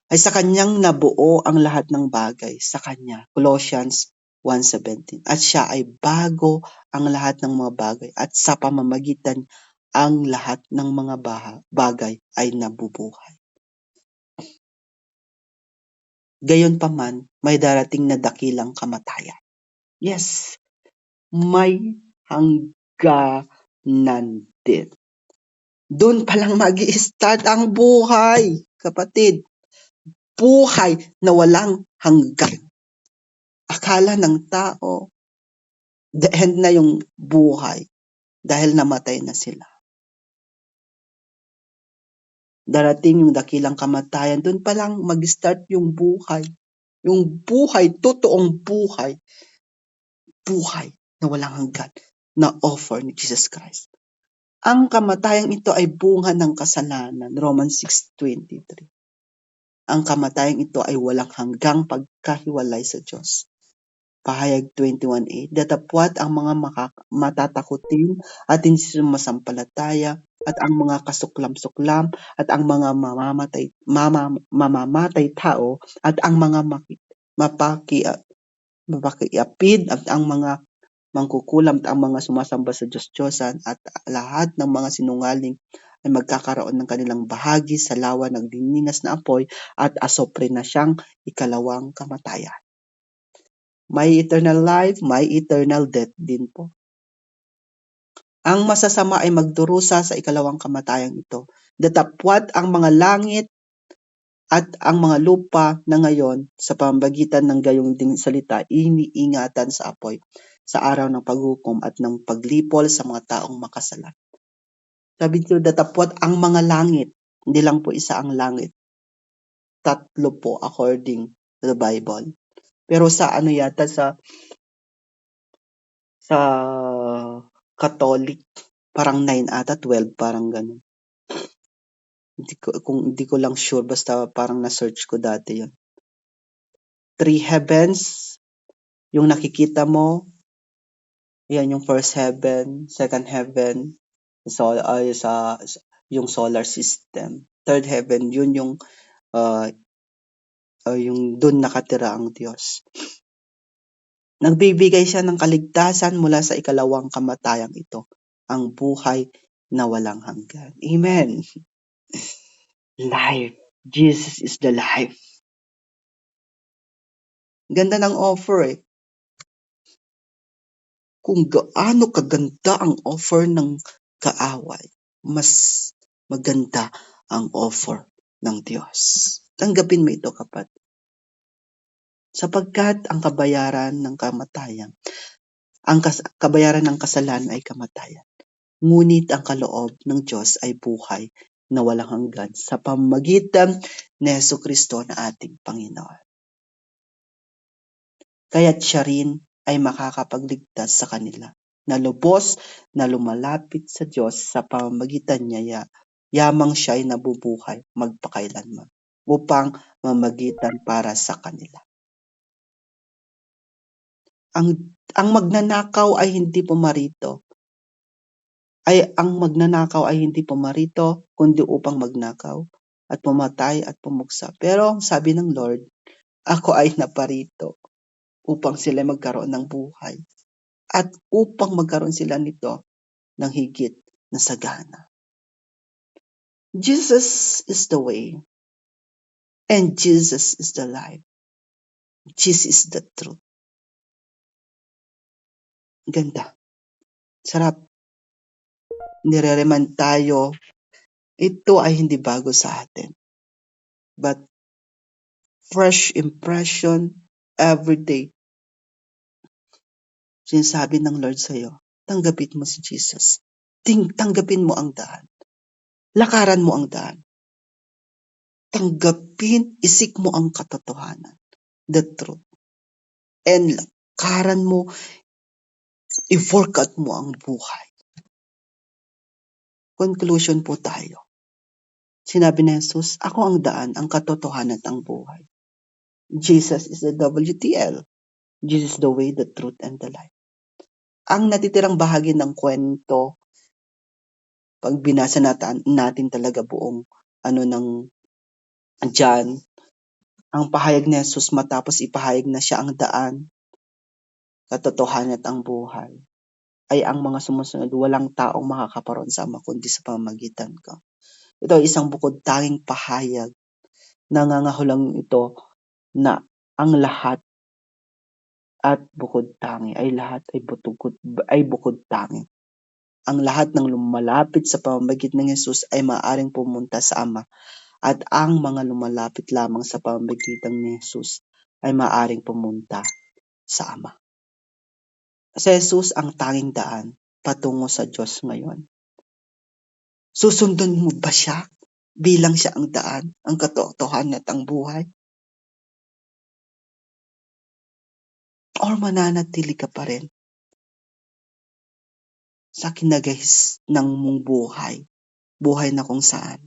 ay sa kanyang nabuo ang lahat ng bagay sa kanya. Colossians 1:17. At siya ay bago ang lahat ng mga bagay at sa pamamagitan ang lahat ng mga bagay ay nabubuhay. Gayunpaman, may darating na dakilang kamatayan. Yes, may hangganan din. Doon palang mag-i-start ang buhay, kapatid. Buhay na walang hanggan. Akala ng tao, the end na yung buhay dahil namatay na sila. Darating yung dakilang kamatayan, doon pa lang mag-start yung buhay. Yung buhay, totoong buhay. Buhay na walang hanggan na offer ni Jesus Christ. Ang kamatayang ito ay bunga ng kasalanan, Romans 6:23. Ang kamatayang ito ay walang hanggang pagkahiwalay sa Diyos. Pahayag 21:8, datapwat ang mga matatakutin at hindi sumasampalataya at ang mga kasuklam-suklam at ang mga mamamatay tao at ang mga mapakiapid at ang mga mangkukulam at ang mga sumasamba sa Diyos-Diyosan at lahat ng mga sinungaling ay magkakaroon ng kanilang bahagi sa lawa ng diningas na apoy at asopre na siyang ikalawang kamatayan. May eternal life, may eternal death din po. Ang masasama ay magdurusa sa ikalawang kamatayang ito. Datapwat ang mga langit at ang mga lupa na ngayon sa pamamagitan ng gayong ding salita iniingatan sa apoy sa araw ng paghukom at ng paglipol sa mga taong makasalan. Sabi dito, datapwat ang mga langit. Hindi lang po isa ang langit. 3 po according to the Bible. Pero sa ano yata sa Catholic, parang 9 ata, 12, parang ganun. Hindi ko lang sure, basta parang na-search ko dati yun. 3 heavens, yung nakikita mo, yan yung first heaven, second heaven, yung solar system. Third heaven, yun yung dun nakatira ang Diyos. Nagbibigay siya ng kaligtasan mula sa ikalawang kamatayang ito, ang buhay na walang hanggan. Amen. Life. Jesus is the life. Ganda ng offer eh. Kung gaano kaganda ang offer ng kaaway, mas maganda ang offer ng Diyos. Tanggapin mo ito, kapatid. Sapagkat ang kabayaran ng kamatayan, kabayaran ng kasalanan ay kamatayan. Ngunit ang kaloob ng Diyos ay buhay na walang hanggan sa pamamagitan ni Jesucristo na ating Panginoon. Kaya't siya rin ay makakapagligtas sa kanila na lubos na lumalapit sa Diyos sa pamamagitan niya, yamang siya ay nabubuhay magpakailanman upang mamagitan para sa kanila. Ang magnanakaw ay hindi pumarito. Ang magnanakaw ay hindi pumarito kundi upang magnakaw at pumatay at pumuksa. Pero sabi ng Lord, ako ay naparito upang sila magkaroon ng buhay at upang magkaroon sila nito ng higit na sagana. Jesus is the way and Jesus is the life. Jesus is the truth. Ganda. Sarap. Nire-remind tayo, ito ay hindi bago sa atin. But fresh impression every day. Sinasabi ng Lord sa'yo, tanggapin mo si Jesus. Tanggapin mo ang daan. Lakaran mo ang daan. Tanggapin, isik mo ang katotohanan. The truth. And lakaran mo, i-forecast mo ang buhay. Conclusion po tayo. Sinabi ni Jesus, ako ang daan, ang katotohanan at ang buhay. Jesus is the WTL. Jesus is the way, the truth, and the life. Ang natitirang bahagi ng kwento, pag binasa natin talaga buong ng John, ang pahayag ni Jesus matapos ipahayag na siya ang daan, katotohanan at ang buhay, ay ang mga sumusunod, walang taong makakaparoon sa Ama kundi sa pamamagitan ko. Ito ay isang bukod tanging pahayag. Nangangahulang ito na ang lahat at bukod tangi ay lahat ay bukod tangi. Ang lahat ng lumalapit sa pamamagitan ng Jesus ay maaaring pumunta sa Ama at ang mga lumalapit lamang sa pamamagitan ni Jesus ay maaaring pumunta sa Ama. Si Jesus ang tanging daan patungo sa Diyos ngayon. Susundan mo ba siya bilang siya ang daan, ang katotohanan at ang buhay? Or mananatili ka pa rin sa kinagahis ng mong buhay na kung saan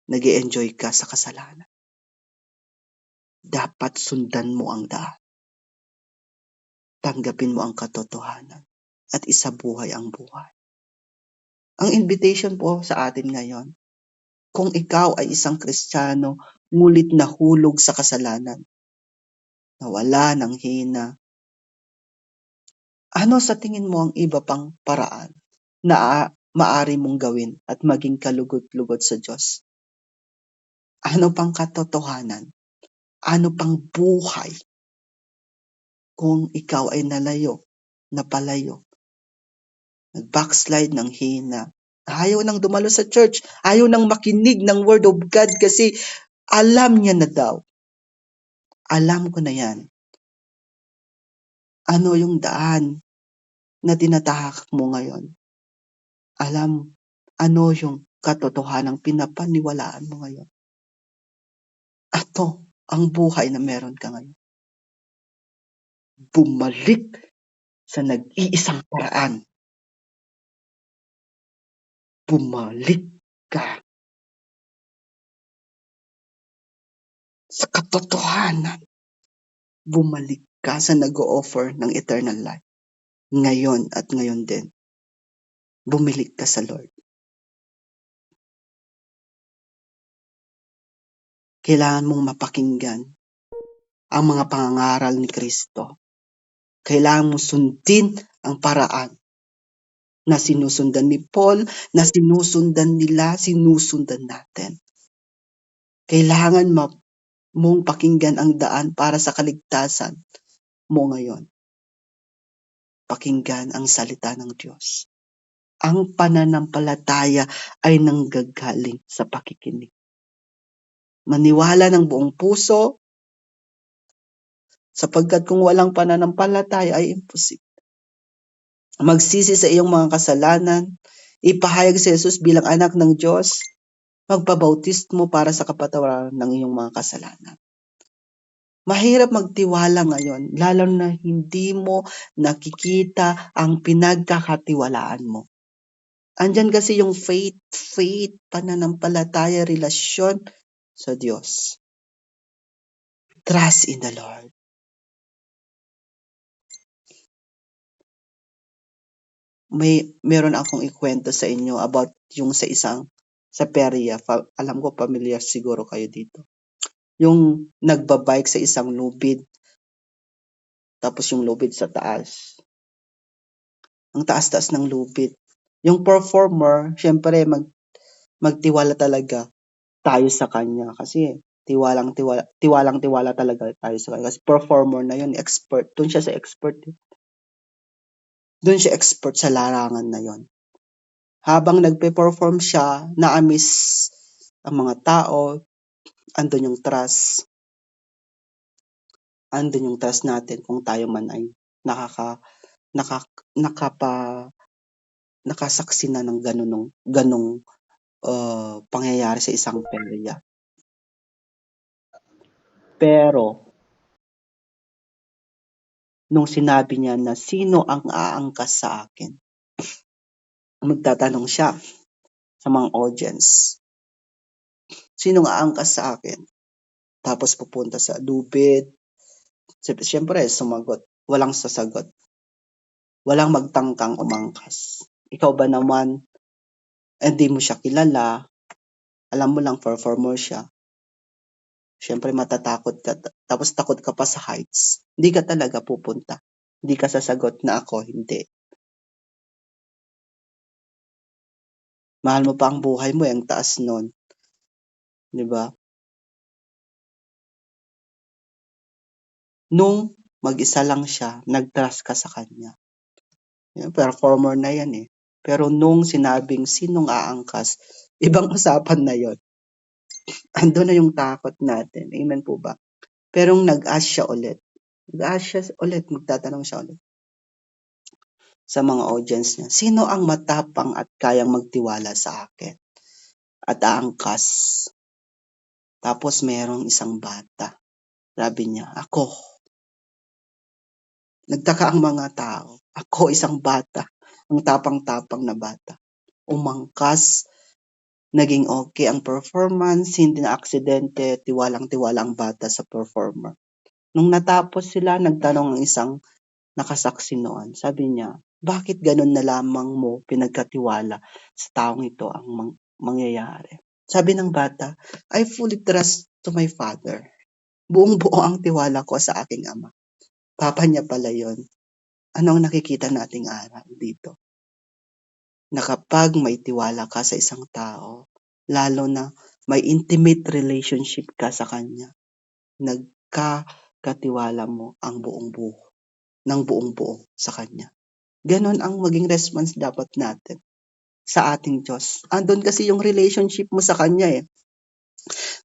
nag-e-enjoy ka sa kasalanan? Dapat sundan mo ang daan. Tanggapin mo ang katotohanan at isabuhay ang buhay. Ang invitation po sa atin ngayon, kung ikaw ay isang Kristiyano ngulit nahulog sa kasalanan, nawala ng hina, ano sa tingin mo ang iba pang paraan na maaari mong gawin at maging kalugot-lugot sa Diyos? Ano pang katotohanan? Ano pang buhay kung ikaw ay napalayo nag-backslide ng hina. Ayaw nang dumalo sa church. Ayaw nang makinig ng Word of God kasi alam niya na daw. Alam ko na yan. Ano yung daan na tinatahak mo ngayon? Ano yung katotohanang pinapaniwalaan mo ngayon? Ato ang buhay na meron ka ngayon. Bumalik sa nag-iisang paraan. Bumalik ka sa katotohanan. Bumalik ka sa nag-o-offer ng eternal life. Ngayon at ngayon din. Bumalik ka sa Lord. Kailangan mong mapakinggan ang mga pangangaral ni Kristo. Kailangan mong sundin ang paraan na sinusundan ni Paul, na sinusundan nila, sinusundan natin. Kailangan mong pakinggan ang daan para sa kaligtasan mo ngayon. Pakinggan ang salita ng Diyos. Ang pananampalataya ay nanggagaling sa pakikinig. Maniwala ng buong puso, sapagkat kung walang pananampalataya ay imposible. Magsisi sa iyong mga kasalanan, ipahayag si Jesus bilang anak ng Diyos, magpabautismo para sa kapatawaran ng iyong mga kasalanan. Mahirap magtiwala ngayon, lalo na hindi mo nakikita ang pinagkakatiwalaan mo. Andyan kasi yung faith, pananampalataya, relasyon sa Diyos. Trust in the Lord. Meron akong ikwento sa inyo about yung sa perya. Alam ko familiar siguro kayo dito. Yung nagbabike sa isang lubid. Tapos yung lubid sa taas. Ang taas-taas ng lubid. Yung performer, syempre magtiwala talaga tayo sa kanya. Kasi tiwalang-tiwala talaga tayo sa kanya. Kasi performer na yun, expert. Doon siya expert sa larangan na yon. Habang nagpe-perform siya, na-miss ang mga tao, andun yung trust. Andun yung trust natin kung tayo man ay nakasaksi na ng ganong pangyayari sa isang perya. Pero, nung sinabi niya na sino ang aangkas sa akin, magtatanong siya sa mga audience. Sinong aangkas sa akin? Tapos pupunta sa lubid. Siyempre, sumagot. Walang sasagot. Walang magtangkang umangkas. Ikaw ba naman, hindi mo siya kilala, alam mo lang performer siya. Siyempre matatakot ka. Tapos takot ka pa sa heights. Hindi ka talaga pupunta. Hindi ka sasagot na ako, hindi. Mahal mo pa ang buhay mo, ang taas nun. Di ba? Nung mag-isa lang siya, nag-trust ka sa kanya. Yung performer na yan eh. Pero nung sinabing sinong aangkas, ibang usapan na yon. Ando na yung takot natin. Amen po ba? Pero nag-ask siya ulit. Magtatanong siya ulit sa mga audience niya. Sino ang matapang at kayang magtiwala sa akin? At aangkas. Tapos merong isang bata. Sabi niya, ako. Nagtaka ang mga tao. Ako, isang bata. Ang tapang-tapang na bata. Umangkas. Naging okay ang performance. Hindi na aksidente. Tiwalang-tiwala ang bata sa performer. Nung natapos sila, nagtanong ang isang nakasaksi noon. Sabi niya, bakit ganun na lamang mo pinagkatiwala sa taong ito ang mangyayari? Sabi ng bata, I fully trust to my father. Buong-buo ang tiwala ko sa aking ama. Papa niya pala yon. Ano ang nakikita nating aral dito? Na kapag may tiwala ka sa isang tao, lalo na may intimate relationship ka sa kanya, nagkakatiwala mo ang buong buo sa kanya. Ganon ang maging response dapat natin sa ating Diyos. Andun kasi yung relationship mo sa Kanya eh.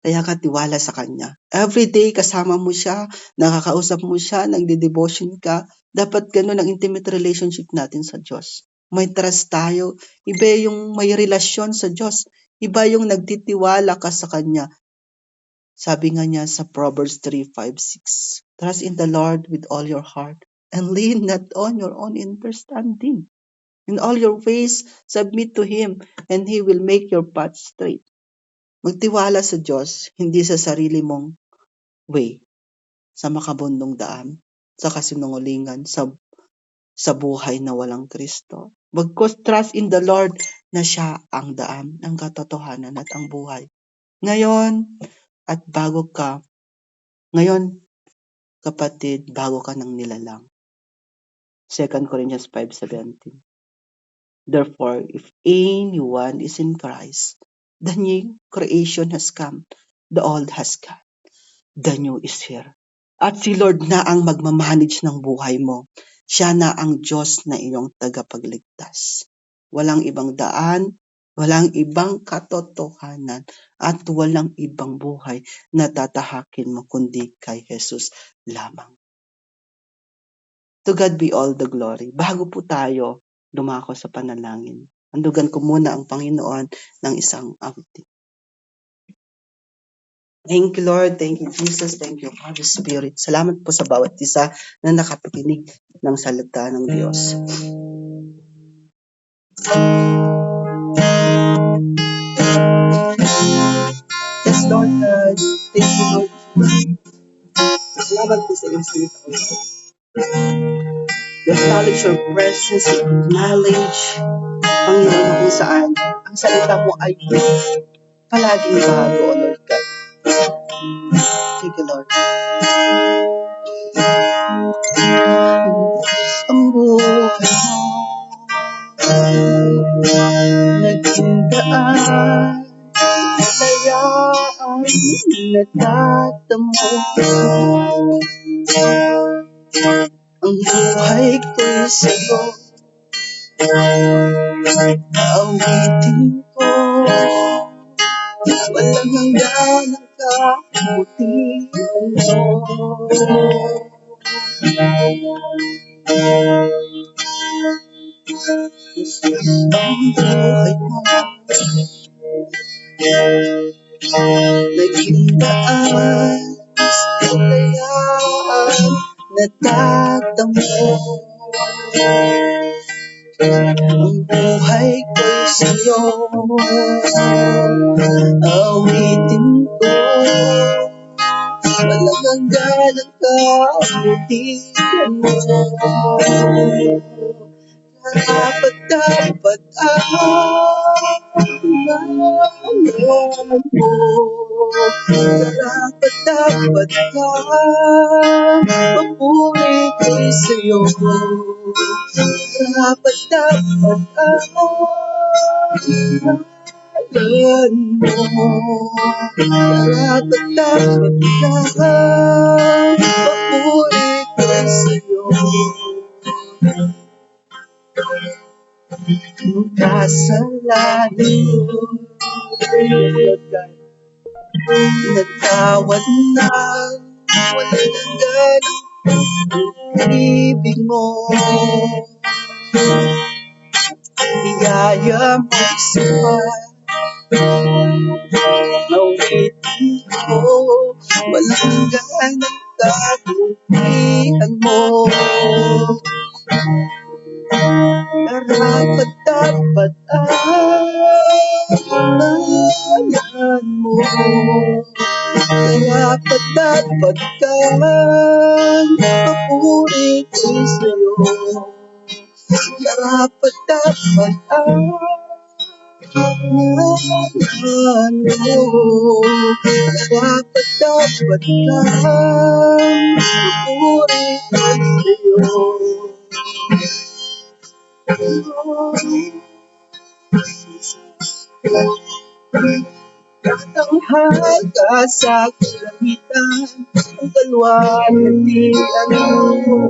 Kaya ka tiwala sa Kanya. Everyday kasama mo siya, nakakausap mo siya, nagde-devotion ka. Dapat ganun ang intimate relationship natin sa Diyos. May trust tayo. Iba yung may relasyon sa Diyos. Iba yung nagtitiwala ka sa Kanya. Sabi nga niya sa Proverbs 3:5-6, trust in the Lord with all your heart and lean not on your own understanding. In all your ways, submit to Him and He will make your path straight. Magtiwala sa Diyos, hindi sa sarili mong way, sa makabundong daan, sa kasinungalingan, sa buhay na walang Kristo. Bagkus trust in the Lord na siya ang daan, ang katotohanan at ang buhay. Ngayon, at ngayon, kapatid, bago ka ng nilalang. 2 Corinthians 5:17. Therefore, if anyone is in Christ, the new creation has come, the old has gone, the new is here. At si Lord na ang magmamanage ng buhay mo. Siya na ang Diyos na iyong tagapagligtas. Walang ibang daan, walang ibang katotohanan, at walang ibang buhay na tatahakin mo kundi kay Jesus lamang. To God be all the glory. Bago po tayo dumako sa panalangin, handugan ko muna ang Panginoon ng isang awit. Thank you, Lord. Thank you, Jesus. Thank you, Holy Spirit. Salamat po sa bawat isa na nakapakinig ng salita ng Diyos. Yes, Lord God. Thank you, Lord. Salamat po sa iyong salita, Lord. We acknowledge your presence, we acknowledge, Panginoon, na kung saan ang salita mo ay palaging bago, O Lord God. Thank you, Lord. Ang buhay mo naging daan, kalayaan, natatamo. Ang buhay ko'y sa'yo, awitin ko. Walang hanggan ang kabutihan mo. Ang buhay mo naging daan, kalayaan, natatamo. Ang buhay ko'y sa'yo, awitin ko. Walang hanggan ang kabutihan mo. Dapat ang mahalaman mo. Dapat papuri ko'y sa'yo. Dapat ang mahalaman mo. Dapat papuri ko'y sa'yo. Ang kasalanan ko, Lord God, nagtawad na, walang hanggan ang ibig mo. Biyaya mo'y sapat, awitin ko. Walang hanggan ang kabutihan mo. Dapat ang mo. Dapat kang papuri ko'y sa'yo. Dapat ang mahalaman mo. Dapat kang papuri ko'y sa'yo. Tatanghal ka sa kalangitan, ang kalwalhatian mo.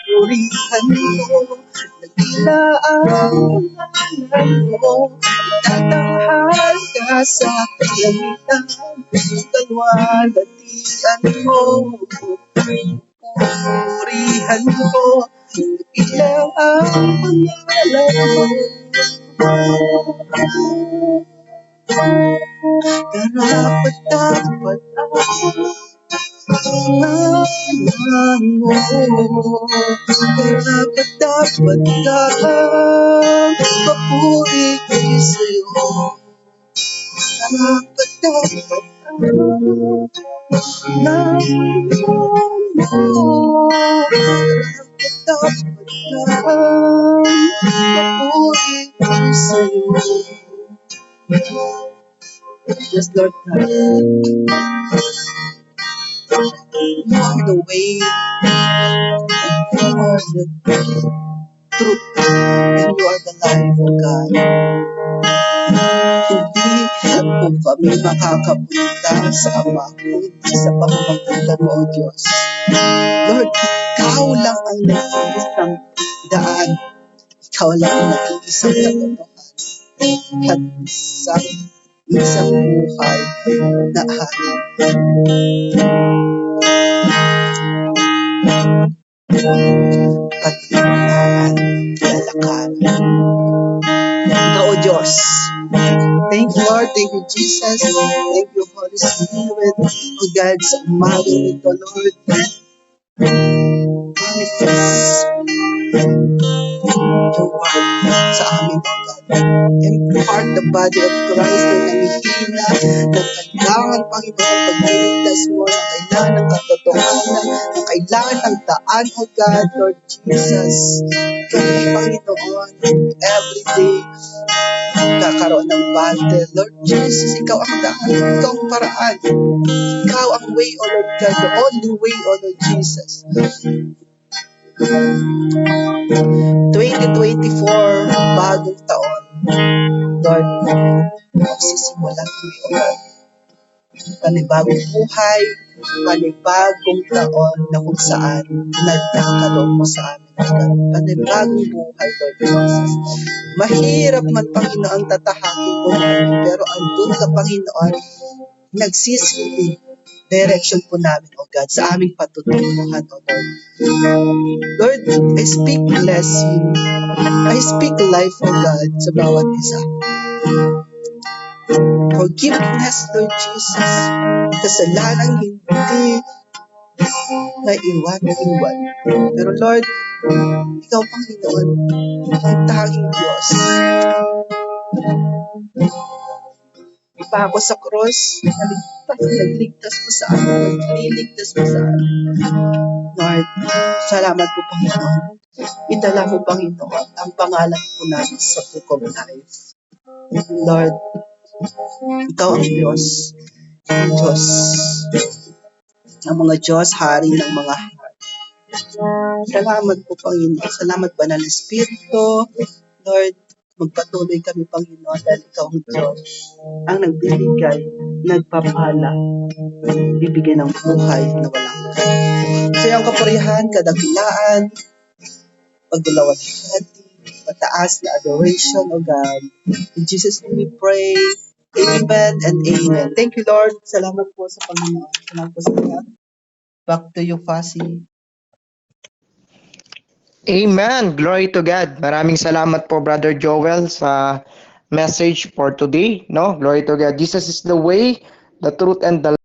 Purihan mo, nagila ang pangalan mo. Tatanghal ka sa kalangitan, ang kalwalhatian mo. Purihan mo, nagila ang pangalan mo. Karapat-dapat ang pangalan mo. Karapat-dapat ang papuri ko sa'yo. Karapat-dapat ang pangalan mo. Karapat-dapat ang papuri ko sa'yo. Yes, Lord God. You are the way, you are the truth, and you are the life, O God. Hindi po kami makakapunta sa Ama kung hindi sa pamamagitan mo, O Diyos. Lord, Ikaw lang ang nag-iisang daan. Ikaw lang ang nag-iisang katotohanan. At isang buhay na ating pagtitiwalaan, lalakaran. Ikaw, O Diyos. Thank you, Lord. Thank you, Jesus. Thank you, Holy Spirit. O God, sa umagang ito, Lord, manifest your word sa amin, O God. Impart the body of Christ na nangihina, na kailangan, Panginoon, pagliligtas mo, na kailangan ng katotohanan, na kailangan ng daan, O God, Lord Jesus. Kami, Panginoon, every day, kakaroon ng battle. Lord Jesus, Ikaw ang daan, Ikaw ang paraan. Ikaw ang way, O Lord God, the only way, O Lord Jesus. 2024, bagong taon. Lord, magsisimula kami, O Lord. Panibagong buhay, panibagong taon na kung saan nagkakaroon mo sa amin, O God. Panibagong buhay, Lord Jesus. Mahirap man, Panginoon, tatahakin po namin, pero andun ka, Panginoon, nagsisilbing direction po namin, O God, sa aming patutunguhan, O Lord. Lord, I speak blessing. I speak life, O God, sa bawat isa. Forgiveness, Lord Jesus. Kasalanang hindi na iwan. Pero Lord, Ikaw, Panginoon, ang tanging Diyos. Pa ako sa cross, nagligtas mo sa amin, nagliligtas mo sa amin. Lord, salamat po, Panginoon. Itala mo, Panginoon, ang pangalan po namin sa Book of Life. Lord, Ikaw ang Diyos. Ang Diyos. Ang mga Diyos, Hari ng mga hari. Salamat po, Panginoon. Salamat, Banal na Espiritu. Lord, magpatuloy kami, Panginoon, dahil Ikaw ang Diyos. Ang nagbibigay, nagpapala, bibigay ng buhay na walang hanggan. Sa iyong kapurihan, kadakilaan, pagdulawalhati, mataas na adoration, O God. In Jesus' name we pray. Amen and amen. Thank you, Lord. Salamat po sa Panginoon. Salamat po sa lahat. Back to you, Fasi. Amen. Glory to God. Maraming salamat po, Brother Joel, sa message for today. No? Glory to God. Jesus is the way, the truth, and the